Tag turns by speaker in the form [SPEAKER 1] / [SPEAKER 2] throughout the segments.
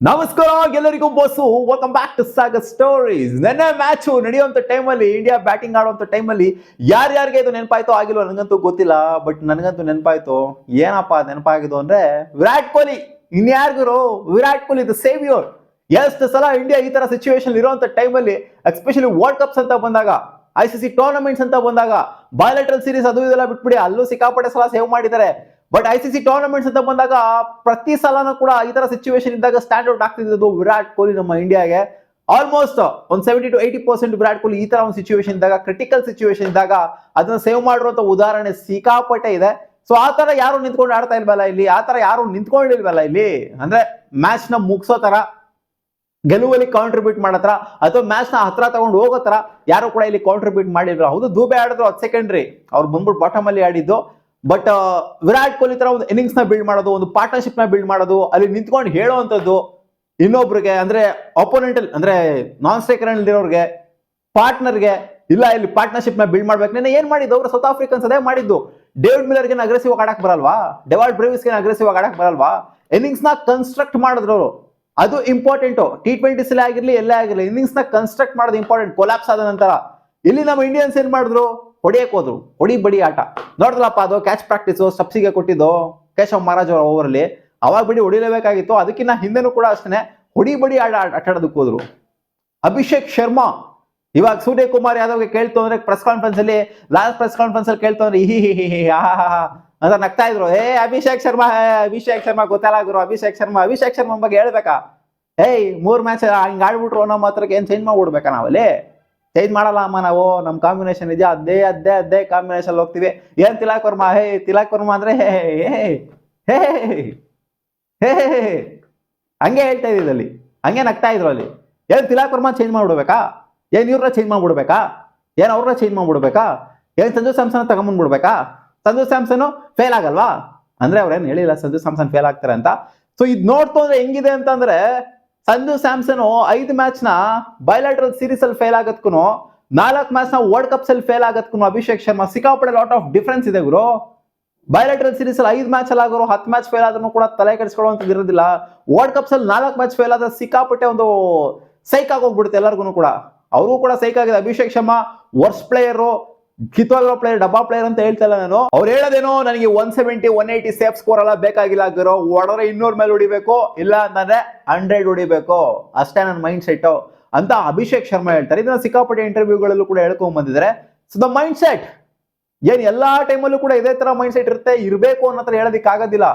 [SPEAKER 1] ನಮಸ್ಕಾರ ಎಲ್ಲರಿಗೂ boss, welcome back to Sagar Stories. ನೆನ್ನೆ ಮ್ಯಾಚು ನಡೆಯುವಂತ ಟೈಮಲ್ಲಿ, ಇಂಡಿಯಾ ಬ್ಯಾಟಿಂಗ್ ಆಡುವಂತ ಟೈಮಲ್ಲಿ ಯಾರ್ಯಾರಿಗೆ ಇದು ನೆನಪಾಯ್ತೋ ಆಗಿಲ್ವೋ ನನಗಂತೂ ಗೊತ್ತಿಲ್ಲ. ಬಟ್ ನನಗಂತೂ ನೆನಪಾಯ್ತು. ಏನಪ್ಪ ನೆನಪಾಗಿದ್ದು ಅಂದ್ರೆ ವಿರಾಟ್ ಕೊಹ್ಲಿ. ಇನ್ಯಾರ್ಗುರು, ವಿರಾಟ್ ಕೊಹ್ಲಿ ದ ಸೇವಿಯರ್. ಎಷ್ಟು ಸಲ ಇಂಡಿಯಾ ಈ ತರ ಸಿಚುವೇಶನ್ ಇರುವಂತ ಟೈಮಲ್ಲಿ, ಎಸ್ಪೆಷಲಿ ವರ್ಲ್ಡ್ ಕಪ್ಸ್ ಅಂತ ಬಂದಾಗ, ICC ಟೂರ್ನಮೆಂಟ್ಸ್ ಅಂತ ಬಂದಾಗ, ಬಯೋಲೆಟ್ರಲ್ ಸೀರೀಸ್ ಅದು ಇದೆಲ್ಲ ಬಿಟ್ಬಿಡಿ, ಅಲ್ಲೂ ಸಿಕ್ಕಾಪಟ್ಟೆ ಸಲ ಸೇವ್ ಮಾಡಿದ್ದಾರೆ. ಬಟ್ ICC ಟೂರ್ನಮೆಂಟ್ಸ್ ಅಂತ ಬಂದಾಗ ಪ್ರತಿ ಸಲನೂ ಕೂಡ ಈ ತರ ಸಿಚುವೇಶನ್ ಇದ್ದಾಗ ಸ್ಟ್ಯಾಂಡ್ ಔಟ್ ಆಗ್ತಿದ್ದು ವಿರಾಟ್ ಕೊಹ್ಲಿ ನಮ್ಮ ಇಂಡಿಯಾಗೆ. ಆಲ್ಮೋಸ್ಟ್ ಒಂದು 70 to 80% ವಿರಾಟ್ ಕೊಹ್ಲಿ ಈ ತರ ಒಂದು ಸಿಚುವೇಶನ್ ಇದ್ದಾಗ, ಕ್ರಿಟಿಕಲ್ ಸಿಚುವೇಶನ್ ಇದ್ದಾಗ ಅದನ್ನ ಸೇವ್ ಮಾಡಿರುವಂತ ಉದಾಹರಣೆ ಸಿಕ್ಕಾಪಟ್ಟೆ ಇದೆ. ಸೊ ಆ ತರ ಯಾರು ನಿಂತ್ಕೊಂಡು ಆಡ್ತಾ ಇಲ್ವಲ್ಲ ಇಲ್ಲಿ, ಆ ತರ ಯಾರು ನಿಂತ್ಕೊಂಡಿಲ್ವಲ್ಲ ಇಲ್ಲಿ, ಅಂದ್ರೆ ಮ್ಯಾಚ್ ನ ಮುಗಿಸೋ ತರ, ಗೆಲುವಲ್ಲಿ ಕಾಂಟ್ರಿಬ್ಯೂಟ್ ಮಾಡತ್ರ, ಅಥವಾ ಮ್ಯಾಚ್ ನ ಹತ್ರ ತಗೊಂಡು ಹೋಗೋ ತರ ಯಾರು ಕೂಡ ಇಲ್ಲಿ ಕಾಂಟ್ರಿಬ್ಯೂಟ್ ಮಾಡಿದ್ರು. ಹೌದು, ದೂಬೆ ಆಡಿದ್ರು, ಅದು ಸೆಕೆಂಡ್ರಿ, ಅವ್ರು ಬಂದ್ಬಿಟ್ಟು ಬಾಟಮ್ ಅಲ್ಲಿ ಆಡಿದ್ದು. ಬಟ್ ವಿರಾಟ್ ಕೊಹ್ಲಿ ತರ ಒಂದು ಇನ್ನಿಂಗ್ಸ್ ನ ಬಿಲ್ಡ್ ಮಾಡೋದು, ಒಂದು ಪಾರ್ಟ್ನರ್ಶಿಪ್ ನ ಬಿಲ್ಡ್ ಮಾಡೋದು, ಅಲ್ಲಿ ನಿಂತ್ಕೊಂಡು ಹೇಳುವಂತದ್ದು ಇನ್ನೊಬ್ರಿಗೆ, ಅಂದ್ರೆ ಅಪೋನೆಂಟ್ ಅಂದ್ರೆ ನಾನ್ ಸ್ಟ್ರೈಕರ್ ಇರೋರಿಗೆ, ಪಾರ್ಟ್ನರ್ಗೆ, ಇಲ್ಲ ಇಲ್ಲಿ ಪಾರ್ಟ್ನರ್ಶಿಪ್ ನ ಬಿಲ್ಡ್ ಮಾಡ್ಬೇಕು. ನೆನ್ನೆ ಏನ್ ಮಾಡಿದ್ದು ಅವರು ಸೌತ್ ಆಫ್ರಿಕನ್ಸ್ ಅದೇ ಮಾಡಿದ್ದು. ಡೇವಿಡ್ ಮಿಲ್ಲರ್ಗೆ ಅಗ್ರೆಸಿವ್ ಆಗಿ ಆಡಕ್ ಬರಲ್ವಾ, ಡೆವಾಲ್ಡ್ ಬ್ರೇವಿಸ್ಗೆ ಅಗ್ರೆಸಿವ್ ಆಗಿ ಆಡಕ್ ಬರಲ್ವಾ, ಇನ್ನಿಂಗ್ಸ್ ನ ಕನ್ಸ್ಟ್ರಕ್ಟ್ ಮಾಡಿದ್ರು ಅವರು. ಅದು ಇಂಪಾರ್ಟೆಂಟ್. T20 ಆಗಿರ್ಲಿ, ಎಲ್ಲೇ ಆಗಿರ್ಲಿ, ಇನ್ನಿಂಗ್ಸ್ ನ ಕನ್ಸ್ಟ್ರಕ್ಟ್ ಮಾಡೋದು ಇಂಪಾರ್ಟೆಂಟ್. ಕೊಲಾಪ್ಸ್ ಆದ ನಂತರ ಇಲ್ಲಿ ನಮ್ಮ ಇಂಡಿಯನ್ಸ್ ಏನ್ ಮಾಡಿದ್ರು, ಹೊಡಿಯಕ್ ಹೋದ್ರು, ಹೊಡಿ ಬಡಿ ಆಟ. ನೋಡಿದ್ರಪ್ಪ, ಅದು ಕ್ಯಾಚ್ ಪ್ರಾಕ್ಟೀಸ್ ಸ್ಟಪ್ಸಿಗೆ ಕೊಟ್ಟಿದ್ದು ಕೇಶವ್ ಮಹಾರಾಜ್ ಅವರ ಓವರ್ ಅಲ್ಲಿ. ಅವಾಗ ಬಿಡಿ ಹೊಡಿಲೇಬೇಕಾಗಿತ್ತು. ಅದಕ್ಕಿಂತ ಹಿಂದೆನೂ ಕೂಡ ಅಷ್ಟೇ ಹೊಡಿ ಬಡಿ ಆಟಾಡೋದಕ್ಕೆ ಹೋದ್ರು. ಅಭಿಷೇಕ್ ಶರ್ಮಾ ಇವಾಗ ಸೂರ್ಯಕುಮಾರ್ ಯಾದವ್ಗೆ ಕೇಳ್ತು ಅಂದ್ರೆ ಪ್ರೆಸ್ ಕಾನ್ಫರೆನ್ಸ್ ಅಲ್ಲಿ, ಲಾಸ್ಟ್ ಪ್ರೆಸ್ ಕಾನ್ಫರೆನ್ಸ್ ಅಲ್ಲಿ ಕೇಳ್ತು ಅಂದ್ರೆ ಹಿ ಅಂತ ನಗ್ತಾ ಇದ್ರು. ಅಭಿಷೇಕ್ ಶರ್ಮಾ ಗೊತ್ತಲ್ಲ ಗುರು, ಅಭಿಷೇಕ್ ಶರ್ಮಾ ಬಗ್ಗೆ ಹೇಳ್ಬೇಕಾ? 3 ಮ್ಯಾಚ್ ಹಿಂಗ್ ಆಡ್ಬಿಟ್ರು ಅನ್ನೋ ಮಾತ್ರಕ್ಕೆ ಏನ್ ಚೇಂಜ್ ಮಾಡ್ಬಿಡ್ಬೇಕಾ? ನಾವಲ್ಲಿ ಚೇಂಜ್ ಮಾಡಲ್ಲ ಅಮ್ಮ, ನಾವು ನಮ್ ಕಾಂಬಿನೇಷನ್ ಇದೆಯಾ, ಅದೇ ಕಾಂಬಿನೇಷನ್ ಹೋಗ್ತೀವಿ. ಏನ್ ತಿಲಕ್ ವರ್ಮಾ ಅಂದ್ರೆ ಹೇ ಹಂಗೆ ಹೇಳ್ತಾ ಇದ್ದಲ್ಲಿ, ಹಂಗೆ ನಗ್ತಾ ಇದ್ರು ಅಲ್ಲಿ. ಏನ್ ತಿಲಕ್ ವರ್ಮಾ ಚೇಂಜ್ ಮಾಡ್ಬಿಡ್ಬೇಕಾ? ಏನ್ ಇವ್ರನ್ನ ಚೇಂಜ್ ಮಾಡ್ಬಿಡ್ಬೇಕಾ? ಏನ್ ಅವ್ರನ್ನ ಚೇಂಜ್ ಮಾಡ್ಬಿಡ್ಬೇಕಾ? ಏನ್ ಸಂಜು ಸ್ಯಾಮ್ಸನ್ ತಗೊಂಡ್ಬಿಡ್ಬೇಕಾ? ಸಂಜು ಸ್ಯಾಮ್ಸನ್ ಫೇಲ್ ಆಗಲ್ವಾ? ಅಂದ್ರೆ ಅವ್ರೇನ್ ಹೇಳಿಲ್ಲ ಸಂಜು ಸ್ಯಾಮ್ಸನ್ ಫೇಲ್ ಆಗ್ತಾರೆ ಅಂತ. ಸೊ ಇದ್ ನೋಡ್ತು ಅಂದ್ರೆ ಹೆಂಗಿದೆ ಅಂತಂದ್ರೆ, ಸಂಜು ಸ್ಯಾಮ್ಸನ್ 5 ಮ್ಯಾಚ್ ನ ಬಯೋಲಾಟ್ರಲ್ ಸೀರೀಸ್ ಅಲ್ಲಿ ಫೇಲ್ ಆಗತ್ಕು, 4 ಮ್ಯಾಚ್ ನ ವರ್ಲ್ಡ್ ಕಪ್ಸ್ ಅಲ್ಲಿ ಫೇಲ್ ಆಗತ್ಕು ಅಭಿಷೇಕ್ ಶರ್ಮಾ ಸಿಕ್ಕಾಪಟ್ಟೆ ಲಾಟ್ ಆಫ್ ಡಿಫರೆನ್ಸ್ ಇದೆ ಗುರು. ಬಯೋಲಾಟ್ರಲ್ ಸೀರೀಸ್ ಅಲ್ಲಿ 5 ಮ್ಯಾಚ್ ಅಲ್ಲಿ ಆಗೋರು 10 ಮ್ಯಾಚ್ ಫೇಲ್ ಆದ್ರೂ ಕೂಡ ತಲೆ ಕೆಡಿಸ್ಕೊಳ್ಳುವಂತದ್ದು ಇರೋದಿಲ್ಲ. ವರ್ಲ್ಡ್ ಕಪ್ಸ್ ಅಲ್ಲಿ 4 ಮ್ಯಾಚ್ ಫೇಲ್ ಆದ್ರೆ ಸಿಕ್ಕಾಪಟ್ಟೆ ಒಂದು ಸೈಕ್ ಆಗೋಗ್ಬಿಡುತ್ತೆ ಎಲ್ಲರಿಗೂ ಕೂಡ. ಅವರು ಕೂಡ ಸೈಕ್ ಆಗಿದೆ. ಅಭಿಷೇಕ್ ಶರ್ಮಾ ವರ್ಸ್ಟ್ ಪ್ಲೇಯರ್, ಕಿತ್ತೋಗಿರೋ ಪ್ಲೇಯರ್, ಡಬ್ಬಾ ಪ್ಲೇಯರ್ ಅಂತ ಹೇಳ್ತಾ ಇಲ್ಲ ನಾನು. ಅವ್ರು ಹೇಳೋದೇನೋ ನನಗೆ 170 180 ಸೇಫ್ ಸ್ಕೋರ್ ಎಲ್ಲ ಬೇಕಾಗಿಲ್ಲ ಗುರು, ಹೊಡೆದ್ರೆ 200 ಮೇಲೆ ಹೊಡಿಬೇಕು, ಇಲ್ಲ ಅಂತಂದ್ರೆ 100 ಹೊಡಿಬೇಕು, ಅಷ್ಟೇ ನನ್ನ ಮೈಂಡ್ ಸೆಟ್ ಅಂತ ಅಭಿಷೇಕ್ ಶರ್ಮಾ ಹೇಳ್ತಾರೆ. ಇದನ್ನ ಸಿಕ್ಕಾಪಟ್ಟೆ ಇಂಟರ್ವ್ಯೂಗಳಲ್ಲೂ ಕೂಡ ಹೇಳ್ಕೊಂಡ್ ಬಂದಿದ್ದಾರೆ. ಸೊ ದ ಮೈಂಡ್ ಸೆಟ್ ಏನ್ ಎಲ್ಲಾ ಟೈಮಲ್ಲೂ ಕೂಡ ಇದೇ ತರ ಮೈಂಡ್ ಸೆಟ್ ಇರಬೇಕು ಅನ್ನೋ ತರ ಹೇಳೋದಿಕ್ ಆಗೋದಿಲ್ಲ.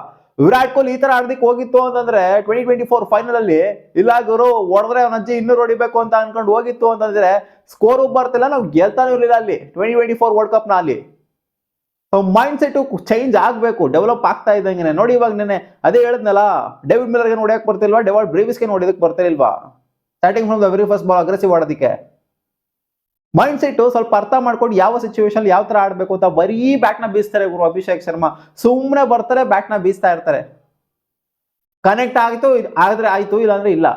[SPEAKER 1] ವಿರಾಟ್ ಕೊಹ್ಲಿ ಈ ತರ ಆಡೋದಿಕ್ ಹೋಗಿತ್ತು ಅಂತಂದ್ರೆ 2024 ಫೈನಲ್ ಅಲ್ಲಿ, ಇಲ್ಲ ಗುರು ಹೊಡೆದ್ರೆ ಅವ್ನ ಅಜ್ಜಿ 200 ಹೊಡಿಬೇಕು ಅಂತ ಅನ್ಕೊಂಡು ಹೋಗಿತ್ತು ಅಂತಂದ್ರೆ ಸ್ಕೋರ್ ಬರ್ತಿಲ್ಲ, ನಾವು ಗೆಲ್ತಾನೆ ಇರಲಿಲ್ಲ ಅಲ್ಲಿ 2024 ವರ್ಲ್ಡ್ ಕಪ್ ನ ಅಲ್ಲಿ. ಮೈಂಡ್ ಸೆಟ್ ಚೇಂಜ್ ಆಗ್ಬೇಕು, ಡೆವಲಪ್ ಆಗ್ತಾ ಇದ್ದಂಗೆ. ನೋಡಿ ಇವಾಗ ನೆನೆ ಅದೇ ಹೇಳಿದ್ನಲ್ಲ, ಡೇವಿಡ್ ಮಿಲ್ಲರ್ಗೆ ನೋಡಕ್ ಬರ್ತಿಲ್ವಾ, ಡೆವಾಲ್ಡ್ ಬ್ರೇವಿಸ್ಗೆ ನೋಡೋದಕ್ಕೆ ಬರ್ತಿಲ್ವಾ, starting from the very first ball aggressive ಆಡೋದಕ್ಕೆ. ಮೈಂಡ್ ಸೆಟ್ ಸ್ವಲ್ಪ ಅರ್ಥ ಮಾಡ್ಕೊಂಡು ಯಾವ ಸಿಚುವೇಶನ್ ಯಾವ ತರ ಆಡ್ಬೇಕು ಅಂತ. ಬರೀ ಬ್ಯಾಟ್ ನ ಬೀಸ್ತಾರೆ ಗುರು ಅಭಿಷೇಕ್ ಶರ್ಮಾ, ಸುಮ್ನೆ ಬರ್ತಾರೆ ಬ್ಯಾಟ್ ನ ಬೀಸ್ತಾ ಇರ್ತಾರೆ. ಕನೆಕ್ಟ್ ಆಯ್ತು ಆದ್ರೆ ಆಯ್ತು, ಇಲ್ಲಾಂದ್ರೆ ಇಲ್ಲ.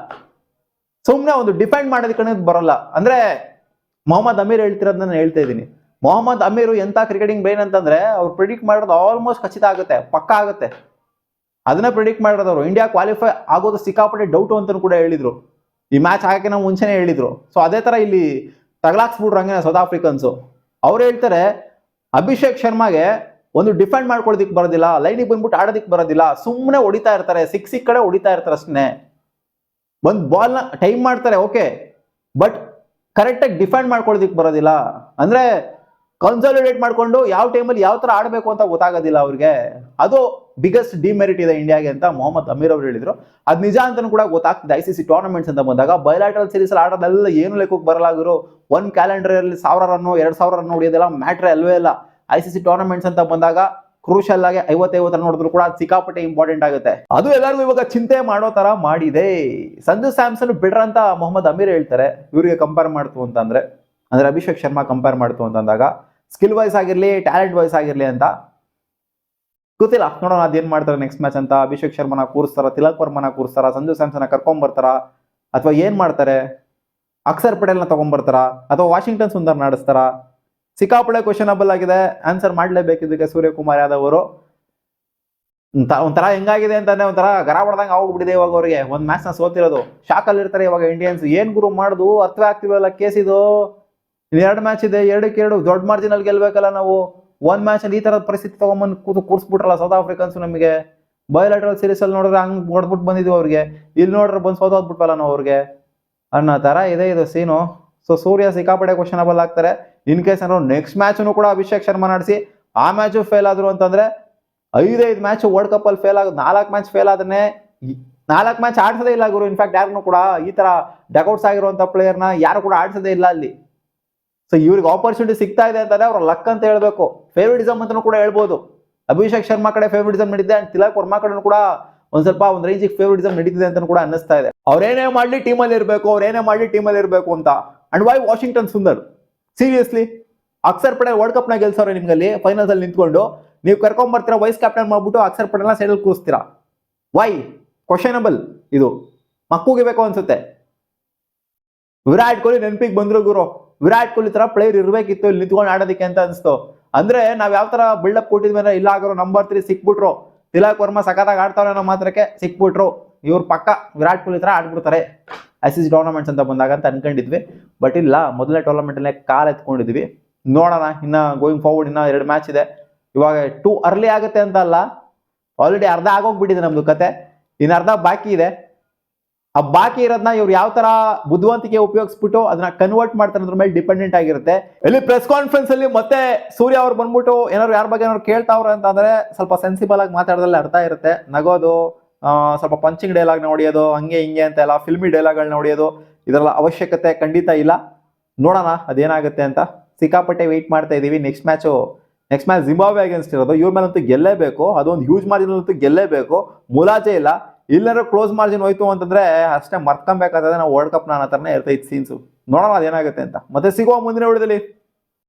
[SPEAKER 1] ಸುಮ್ನೆ ಒಂದು ಡಿಫೆಂಡ್ ಮಾಡೋದಕ್ಕೆ ಬರಲ್ಲ. ಅಂದ್ರೆ ಮೊಹಮ್ಮದ್ ಅಮೀರ್ ಹೇಳ್ತಿರೋದ್ ನಾನು ಹೇಳ್ತಾ ಇದ್ದೀನಿ. ಮೊಹಮ್ಮದ್ ಅಮೀರ್ ಎಂತ ಕ್ರಿಕೆಟಿಂಗ್ ಬ್ರೈನ್ ಅಂತಂದ್ರೆ, ಅವ್ರು ಪ್ರಿಡಿಕ್ಟ್ ಮಾಡೋದು ಆಲ್ಮೋಸ್ಟ್ ಖಚಿತ ಆಗುತ್ತೆ, ಪಕ್ಕ ಆಗುತ್ತೆ. ಅದನ್ನ ಪ್ರಿಡಿಕ್ಟ್ ಮಾಡಿರೋದವ್ರು. ಇಂಡಿಯಾ ಕ್ವಾಲಿಫೈ ಆಗೋದು ಸಿಕ್ಕಾಪಟ್ಟೆ ಡೌಟ್ ಅಂತ ಕೂಡ ಹೇಳಿದ್ರು, ಈ ಮ್ಯಾಚ್ ಆಗಕ್ಕೆ ನಾವು ಮುಂಚೆನೆ ಹೇಳಿದ್ರು. ಸೊ ಅದೇ ತರ ಇಲ್ಲಿ ತಗಲಾಕ್ಸ್ಬಿಟ್ರು ಹಂಗೆ ಸೌತ್ ಆಫ್ರಿಕನ್ಸ್. ಅವ್ರು ಹೇಳ್ತಾರೆ ಅಭಿಷೇಕ್ ಶರ್ಮಾಗೆ ಒಂದು ಡಿಫೆಂಡ್ ಮಾಡ್ಕೊಳ್ಳೋದಿಕ್ ಬರೋದಿಲ್ಲ, ಲೈನಿಗೆ ಬಂದ್ಬಿಟ್ಟು ಆಡೋದಿಕ್ ಬರೋದಿಲ್ಲ, ಸುಮ್ಮನೆ ಹೊಡಿತಾ ಇರ್ತಾರೆ, ಸಿಕ್ಸ್ ಕಡೆ ಹೊಡಿತಾ ಇರ್ತಾರೆ ಅಷ್ಟೇ. ಒಂದ್ ಬಾಲ್ ನ ಟೈಮ್ ಮಾಡ್ತಾರೆ ಓಕೆ, ಬಟ್ ಕರೆಕ್ಟ್ ಆಗಿ ಡಿಫೆಂಡ್ ಮಾಡ್ಕೊಳ್ಳೋದಿಕ್ ಬರೋದಿಲ್ಲ. ಅಂದ್ರೆ ಕನ್ಸಾಲಿಡೇಟ್ ಮಾಡ್ಕೊಂಡು ಯಾವ ಟೈಮಲ್ಲಿ ಯಾವ ತರ ಆಡಬೇಕು ಅಂತ ಗೊತ್ತಾಗೋದಿಲ್ಲ ಅವ್ರಿಗೆ. ಅದು ಬಿಗ್ಗೆಸ್ಟ್ ಡಿಮೆರಿಟ್ ಇದೆ ಇಂಡಿಯಾಗೆ ಅಂತ ಮೊಹಮ್ಮದ್ ಅಮೀರ್ ಅವರು ಹೇಳಿದ್ರು. ಅದ್ ನಿಜ ಅಂತಾನು ಕೂಡ ಗೊತ್ತಾಗ್ತಿದೆ. ICC ಟೂರ್ನಮೆಂಟ್ಸ್ ಅಂತ ಬಂದಾಗ ಬಯೋಲಾಟ್ರಲ್ ಸೀರೀಸ್ ಅಲ್ಲಿ ಆಡೋದೆಲ್ಲ ಏನು ಲೆಕ್ಕಕ್ಕೆ ಬರಲಾಗಿರೋ, 1 ಕ್ಯಾಲೆಂಡರ್ ಅಲ್ಲಿ 1000 ರನ್ 2000 ರನ್ ಹೊಡಿಯೋದೆಲ್ಲ ಮ್ಯಾಟ್ರೇ ಅಲ್ವೇ ಇಲ್ಲ. ICC ಟೂರ್ನಮೆಂಟ್ಸ್ ಅಂತ ಬಂದಾಗ ಕ್ರೂಷಲ್ ಆಗಿ 50 ರನ್ ನೋಡಿದ್ರು ಕೂಡ ಅದು ಸಿಕ್ಕಾಪಟ್ಟೆ ಇಂಪಾರ್ಟೆಂಟ್ ಆಗುತ್ತೆ. ಅದು ಎಲ್ಲರಿಗೂ ಇವಾಗ ಚಿಂತೆ ಮಾಡೋ ತರ ಮಾಡಿದೆ. ಸಂಜು ಸ್ಯಾಮ್ಸನ್ ಬಿಡ್ರ ಅಂತ ಮೊಹಮ್ಮದ್ ಅಮೀರ್ ಹೇಳ್ತಾರೆ, ಇವರಿಗೆ ಕಂಪೇರ್ ಮಾಡ್ತು ಅಂತಂದ್ರೆ, ಅಂದ್ರೆ ಅಭಿಷೇಕ್ ಶರ್ಮಾ ಕಂಪೇರ್ ಮಾಡ್ತು ಅಂತಂದಾಗ, ಸ್ಕಿಲ್ ವೈಸ್ ಆಗಿರ್ಲಿ, ಟ್ಯಾಲೆಂಟ್ ವೈಸ್ ಆಗಿರ್ಲಿ ಅಂತ ಗೊತ್ತಿಲ್ಲ. ನೋಡೋಣ ಅದೇನ್ ಮಾಡ್ತಾರೆ ನೆಕ್ಸ್ಟ್ ಮ್ಯಾಚ್ ಅಂತ. ಅಭಿಷೇಕ್ ಶರ್ಮನ ಕೂರಿಸ್ತಾರ, ತಿಲಕ್ ವರ್ಮನ ಕೂರಿಸ್ತಾರ, ಸಂಜು ಸ್ಯಾಮ್ಸನ್ ಕರ್ಕೊಂಡ್ ಬರ್ತಾರ, ಅಥವಾ ಏನ್ ಮಾಡ್ತಾರೆ, ಅಕ್ಷರ್ ಪಟೇಲ್ನ ತಗೊಂಡ್ಬರ್ತಾರ, ಅಥವಾ ವಾಷಿಂಗ್ಟನ್ ಸುಂದರ್ ನಡೆಸ್ತಾರ? ಸಿಕ್ಕಾಪಟ್ಟೆ ಕ್ವಶನಬಲ್ ಆಗಿದೆ. ಆನ್ಸರ್ ಮಾಡ್ಲೇಬೇಕು ಇದಕ್ಕೆ ಸೂರ್ಯಕುಮಾರ್ ಯಾದವ್ ಅವರು. ಒಂಥರ ಹೆಂಗಾಗಿದೆ ಅಂತಂದ್ರೆ ಒಂಥರ ಗರ ಹೊಡೆದಂಗೆ ಆಗೋಗ್ಬಿಟ್ಟಿದೆ ಇವಾಗ ಅವ್ರಿಗೆ. ಒಂದು ಮ್ಯಾಚ್ನ ಸೋತಿರೋದು ಶಾಕಲ್ಲಿ ಇರ್ತಾರೆ ಇವಾಗ ಇಂಡಿಯನ್ಸ್. ಏನ್ ಗುರು ಮಾಡುದು ಅರ್ಥವೇ ಆಗ್ತಿವಲ್ಲ ಕೇಸ್ ಇದು. 2 ಮ್ಯಾಚ್ ಇದೆ, 2-2 ದೊಡ್ಡ ಮಾರ್ಜಿನಲ್ಲಿ ಗೆಲ್ಬೇಕಲ್ಲ ನಾವು. ಒಂದ್ ಮ್ಯಾಚ್ ಅಲ್ಲಿ ಈ ತರ ಪರಿಸ್ಥಿತಿ ತಗೊಂಬಂದು ಕೂರ್ಸ್ಬಿಟ್ರಲ್ಲ ಸೌತ್ ಆಫ್ರಿಕನ್ಸ್ ನಮಗೆ. ಬಯೋಲಾಟ್ರಲ್ ಸೀರೀಸ್ ಅಲ್ಲಿ ನೋಡಿದ್ರೆ ಹಂಗ್ ಹೊಡ್ಬಿಟ್ಟು ಬಂದಿದ್ವಿ ಅವ್ರಿಗೆ, ಇಲ್ಲಿ ನೋಡ್ರೆ ಬಂದು ಸೋತೋದ್ಬಿಟ್ವಲ್ಲ ನಾವು ಅವ್ರಿಗೆ ಅನ್ನೋ ತರ ಇದೆ ಇದು ಸೀನು. ಸೊ ಸೂರ್ಯ ಸಿಕ್ಕಾಪಡೆ ಕ್ವಶನಬಲ್ ಆಗ್ತಾರೆ. ಇನ್ ಕೇಸ್ ಏನಾದ್ರು ನೆಕ್ಸ್ಟ್ ಮ್ಯಾಚ್ನು ಕೂಡ ಅಭಿಷೇಕ್ ಶರ್ಮಾ ನಡೆಸಿ ಆ ಮ್ಯಾಚು ಫೇಲ್ ಆದ್ರು ಅಂತಂದ್ರೆ 5 ಮ್ಯಾಚ್ ವರ್ಲ್ಡ್ ಕಪ್ ಅಲ್ಲಿ ಫೇಲ್ ಆಗೋದು. 4 ಮ್ಯಾಚ್ ಫೇಲ್ ಆದ್ರೆ 4 ಮ್ಯಾಚ್ ಆಡ್ಸೋದೇ ಇಲ್ಲ ಗುರು. ಇನ್ಫ್ಯಾಕ್ಟ್ ಯಾರನ್ನು ಕೂಡ ಈ ತರ ಡಕೌಟ್ಸ್ ಆಗಿರುವಂತ ಪ್ಲೇಯರ್ನ ಯಾರು ಕೂಡ ಆಡ್ಸೋದೇ ಇಲ್ಲ ಅಲ್ಲಿ. ಸೊ ಇವ್ರಿಗೆ ಆಪರ್ಚುನಿಟಿ ಸಿಗ್ತಾ ಇದೆ ಅಂತಂದ್ರೆ ಅವ್ರ ಲಕ್ ಅಂತ ಹೇಳ್ಬೇಕು, ಫೇವರಿಟಿಸಮ್ ಅಂತಾನು ಕೂಡ ಹೇಳ್ಬೋದು. ಅಭಿಷೇಕ್ ಶರ್ಮಾ ಕಡೆ ಫೇವರಿಟಿಸಮ್ ನಡೀತಿದೆ ಅಂಡ್ ತಿಲಕ್ ವರ್ಮಾ ಕಡೆ ಕೂಡ ಒಂದ್ ರೇಂಜಿಗೆ ಫೇವರಿಟಿಸಮ್ ನಡೀತಿದೆ ಅಂತ ಕೂಡ ಅನ್ನಿಸ್ತಾ ಇದೆ. ಅವ್ರೇನೇ ಮಾಡ್ಲಿ ಟೀಮಲ್ಲಿ ಇರ್ಬೇಕು ಅಂತ. And why Washington Sundar seriously Akshar Patel world cup ನ ಗೆಲ್ಸವ್ರೆ ನಿಮ್ಗಲ್ಲಿ ಫೈನಲ್ಸ್ ಅಲ್ಲಿ ನಿಂತ್ಕೊಂಡು. ನೀವು ಕರ್ಕೊಂಡ್ ಬರ್ತೀರಾ ವೈಸ್ ಕ್ಯಾಪ್ಟನ್ ಮಾಡ್ಬಿಟ್ಟು ಅಕ್ಷರ್ ಪಟೇಲ್ನ ಸೈಡಲ್ಲಿ ಕೂರಿಸ್ತೀರಾ. ವೈ ಕ್ವಶನಬಲ್ ಇದು, ಮಕ್ಕಳಿಗೆ ಬೇಕು ಅನ್ಸುತ್ತೆ. ವಿರಾಟ್ ಕೊಹ್ಲಿ ನೆನಪಿಗೆ ಬಂದ್ರು ಗುರು. ವಿರಾಟ್ ಕೊಹ್ಲಿ ತರ ಪ್ಲೇಯರ್ ಇರ್ಬೇಕಿತ್ತು ಇಲ್ಲಿ ನಿಂತ್ಕೊಂಡು ಆಡೋದಕ್ಕೆ ಅಂತ ಅನ್ಸ್ತು. ಅಂದ್ರೆ ನಾವ್ ಯಾವ ತರ ಬಿಲ್ಡಪ್ ಕೊಟ್ಟಿದ್ವಿ ಅಂದ್ರೆ ಇಲ್ಲ ಆಗೋ ನಂಬರ್ 3 ಸಿಕ್ಬಿಟ್ರು, ತಿಲಕ್ ವರ್ಮಾ ಸಖತ್ತಾಗಿ ಆಡ್ತಾವ್ರೆ ಅನ್ನೋ ಮಾತ್ರಕ್ಕೆ ಸಿಕ್ಬಿಟ್ರು, ಇವ್ರು ಪಕ್ಕ ವಿರಾಟ್ ಕೊಹ್ಲಿ ತರ ಆಡ್ಬಿಡ್ತಾರೆ ICC ಟೂರ್ನಮೆಂಟ್ಸ್ ಅಂತ ಬಂದಾಗ ಅಂತ ಅನ್ಕೊಂಡಿದ್ವಿ. ಬಟ್ ಇಲ್ಲ, ಮೊದಲನೇ ಟೂರ್ನಮೆಂಟ್ ಅಲ್ಲೇ ಕಾಲ್ ಎತ್ಕೊಂಡಿದ್ವಿ. ನೋಡೋಣ ಇನ್ನ ಗೋಯಿಂಗ್ ಫಾರ್ವರ್ಡ್ ಇನ್ನ 2 ಮ್ಯಾಚ್ ಇದೆ. ಇವಾಗ ಟೂ ಅರ್ಲಿ ಆಗುತ್ತೆ ಅಂತ ಅಲ್ಲ, ಆಲ್ರೆಡಿ ಅರ್ಧ ಆಗೋಗ್ಬಿಟ್ಟಿದೆ ನಮ್ದು ಕತೆ, ಇನ್ನು ಅರ್ಧ ಬಾಕಿ ಇದೆ. ಆ ಬಾಕಿ ಇರೋದನ್ನ ಇವ್ರು ಯಾವ ತರ ಬುದ್ಧಿವಂತಿಕೆ ಉಪಯೋಗಿಸ್ಬಿಟ್ಟು ಅದನ್ನ ಕನ್ವರ್ಟ್ ಮಾಡ್ತಾರೆ ಅದ್ರ ಮೇಲೆ ಡಿಪೆಂಡೆಂಟ್ ಆಗಿರುತ್ತೆ. ಇಲ್ಲಿ ಪ್ರೆಸ್ ಕಾನ್ಫರೆನ್ಸ್ ಅಲ್ಲಿ ಮತ್ತೆ ಸೂರ್ಯ ಅವ್ರು ಬಂದ್ಬಿಟ್ಟು ಏನಾದ್ರು ಯಾರ ಬಗ್ಗೆ ಏನಾದ್ರು ಕೇಳ್ತಾವ್ರೆ ಅಂತಂದ್ರೆ ಸ್ವಲ್ಪ ಸೆನ್ಸಿಬಲ್ ಆಗಿ ಮಾತಾಡೋದ್ರಲ್ಲಿ ಅರ್ಥ ಇರುತ್ತೆ. ನಗೋದು, ಸ್ವಲ್ಪ ಪಂಚಿಂಗ್ ಡೈಲಾಗ್ ಹೊಡಿಯೋದು, ಹಂಗೆ ಹಿಂಗೆ ಅಂತ ಎಲ್ಲ ಫಿಲ್ಮಿ ಡೈಲಾಗ್ಗಳನ್ನ ಹೊಡಿಯೋದು, ಇದರ ಅವಶ್ಯಕತೆ ಖಂಡಿತ ಇಲ್ಲ. ನೋಡೋಣ ಅದೇನಾಗುತ್ತೆ ಅಂತ. ಸಿಕ್ಕಾಪಟ್ಟೆ ವೆಯ್ಟ್ ಮಾಡ್ತಾ ಇದೀವಿ. ನೆಕ್ಸ್ಟ್ ಮ್ಯಾಚ್ ಜಿಂಬಾಬ್ವೆ ಅಗೇನ್ಸ್ಟ್ ಇರೋದು. ಇವ್ರ ಮೇಲಂತೂ ಗೆಲ್ಲೇಬೇಕು, ಅದೊಂದು ಹ್ಯೂಜ್ ಮಾರ್ಜಿನ್ ಅಂತೂ ಗೆಲ್ಲೇಬೇಕು, ಮುಲಾಜೆ ಇಲ್ಲ. ಇಲ್ಲಾದ್ರೂ ಕ್ಲೋಸ್ ಮಾರ್ಜಿನ್ ಹೋಯ್ತು ಅಂತಂದ್ರೆ ಅಷ್ಟೇ ಮರ್ತ್ಕೊಬೇಕಾದ್ರೆ ನಾವು ವರ್ಲ್ಡ್ ಕಪ್ ನ ತರನೇ ಇರ್ತೈತೆ ಸೀನ್ಸು. ನೋಡೋಣ ಅದೇನಾಗುತ್ತೆ ಅಂತ. ಮತ್ತೆ ಸಿಗುವ ಮುಂದಿನ ವಿಡಿಯೋದಲ್ಲಿ.